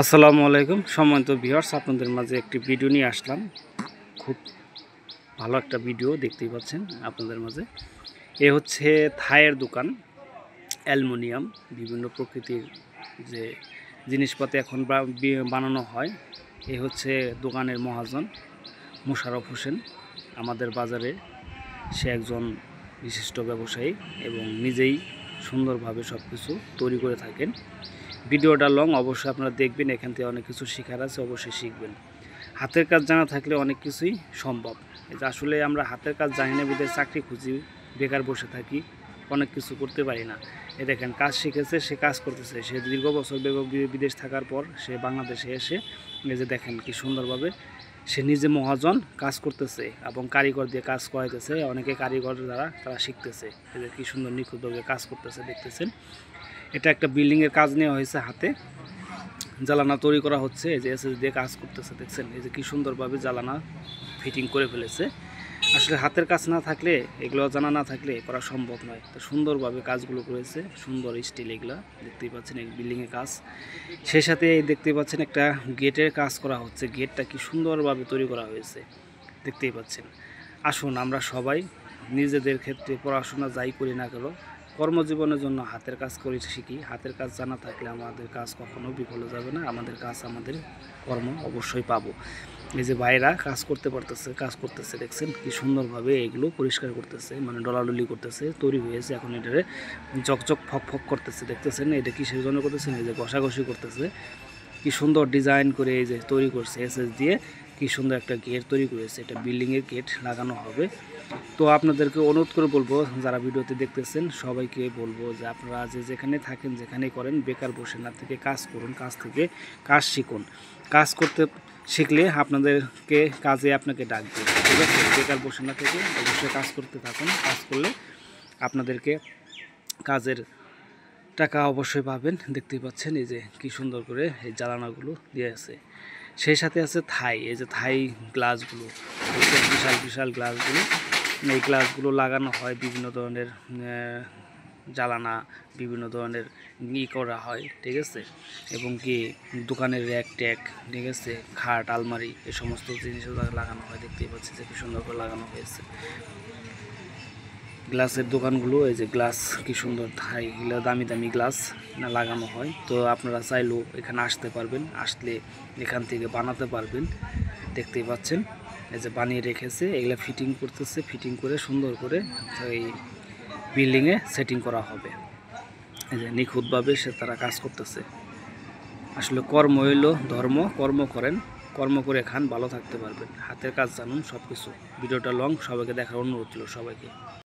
আসসালামু আলাইকুম সম্মানিত ভিউয়ার্স, আপনাদের মাঝে একটি ভিডিও নিয়ে আসলাম। খুব ভালো একটা ভিডিও দেখতেই পাচ্ছেন আপনাদের মাঝে। এ হচ্ছে থাইয়ের দোকান, অ্যালুমিনিয়াম বিভিন্ন প্রকৃতির যে জিনিসপাতি এখন বানানো হয়। এ হচ্ছে দোকানের মহাজন মোশাররফ হোসেন। আমাদের বাজারে সে একজন বিশিষ্ট ব্যবসায়ী এবং নিজেই সুন্দরভাবে সব কিছু তৈরি করে থাকেন। ভিডিওটা লং, অবশ্যই আপনারা দেখবেন, এখান থেকে অনেক কিছু শেখার আছে, অবশ্যই শিখবেন। হাতের কাজ জানা থাকলে অনেক কিছুই সম্ভব। এটা আসলে আমরা হাতের কাজ জানি না বিদেশ চাকরি খুঁজি, বেকার বসে থাকি, অনেক কিছু করতে পারি না। এ দেখেন, কাজ শিখেছে, সে কাজ করতেছে। সে দীর্ঘ বছর বিদেশ থাকার পর সে বাংলাদেশে এসে এই যে দেখেন কি সুন্দরভাবে সে নিজে মহাজন কাজ করতেছে এবং কারিগর দিয়ে কাজ করাইতেছে। অনেকে কারিগর দ্বারা তারা শিখতেছে। এই যে কি সুন্দর নিখুঁতভাবে কাজ করতেছে দেখতেছেন। এটা একটা বিল্ডিংয়ের কাজ নেওয়া হয়েছে, হাতে জ্বালানা তৈরি করা হচ্ছে। এই যে এসএস দিয়ে কাজ করতেছে দেখছেন, এই যে কি সুন্দরভাবে জ্বালানা ফিটিং করে ফেলেছে। আসলে হাতের কাজ না থাকলে, এগুলো জানা না থাকলে করা সম্ভব নয়। তো সুন্দরভাবে কাজগুলো করেছে, সুন্দর স্টিল এগুলো দেখতেই পাচ্ছেন। এই বিল্ডিংয়ের কাজ, সেই সাথে দেখতে পাচ্ছেন একটা গেটের কাজ করা হচ্ছে। গেটটা কি সুন্দরভাবে তৈরি করা হয়েছে দেখতেই পাচ্ছেন। আসুন আমরা সবাই নিজেদের ক্ষেত্রে পড়াশোনা যাই করি না কেন, কর্মজীবনের জন্য হাতের কাজ করে শিখি। হাতের কাজ জানা থাকলে আমাদের কাজ কখনো বিফল যাবে না। আমাদের কাজ, আমাদের কর্ম অবশ্যই পাবো। এই যে ভাইরা কাজ করতেছে দেখছেন কি সুন্দরভাবে এগুলো পরিষ্কার করতেছে, মানে ডলাডলি করতেছে। তৈরি হয়েছে, এখন এটারে চকচক ফক করতেছে দেখতেছেন। এটা কিসের জন্য করতেছেন? এই যে ঘষাঘষি করতেছে। কি সুন্দর ডিজাইন করে এই যে তৈরি করছে এসএস দিয়ে, কি সুন্দর একটা গেট তৈরি করেছে। এটা বিল্ডিংয়ের গেট লাগানো হবে। তো আপনাদেরকে অনুরোধ করে বলবো, যারা ভিডিওতে দেখতেছেন সবাইকে বলবো যে আপনারা যেখানে থাকেন, যেখানেই করেন, বেকার বসে না থেকে কাজ করুন, কাজ থেকে কাজ শিখুন। কাজ করতে শিখলে আপনাদেরকে কাজে আপনাকে ডাকবে, ঠিক আছে? বেকার বসে না থেকে অবশ্যই কাজ করতে থাকুন। কাজ করলে আপনাদেরকে কাজের টাকা অবশ্যই পাবেন। দেখতেই পাচ্ছেন এই যে কি সুন্দর করে এই জ্বালানাগুলো দিয়ে আছে। সেই সাথে আছে থাই, এই যে থাই গ্লাসগুলো, বিশাল বিশাল গ্লাসগুলো। এই গ্লাসগুলো লাগানো হয় বিভিন্ন ধরনের জ্বালানা, বিভিন্ন ধরনের করা হয়, ঠিক আছে? এবং কি দোকানের র্যাক ট্যাক, ঠিক আছে, খাট আলমারি, এই সমস্ত জিনিস লাগানো হয়। দেখতেই পাচ্ছি যে কি সুন্দর করে লাগানো হয়েছে। গ্লাসের দোকানগুলো, এই যে গ্লাস কি সুন্দর থাই, এগুলো দামি দামি গ্লাস না লাগানো হয়। তো আপনারা চাইলেও এখানে আসতে পারবেন, আসলে এখান থেকে বানাতে পারবেন। দেখতেই পাচ্ছেন এই যে বানিয়ে রেখেছে, এগুলো ফিটিং করতেছে। ফিটিং করে সুন্দর করে এই বিল্ডিংয়ে সেটিং করা হবে। এই যে নিখুঁতভাবে তারা কাজ করতেছে। আসলে কর্ম হইল ধর্ম, কর্ম করেন, কর্ম করে খান, ভালো থাকতে পারবেন। হাতের কাজ জানুন সব কিছু। ভিডিওটা লং, সবাইকে দেখার অনুরোধ ছিল সবাইকে।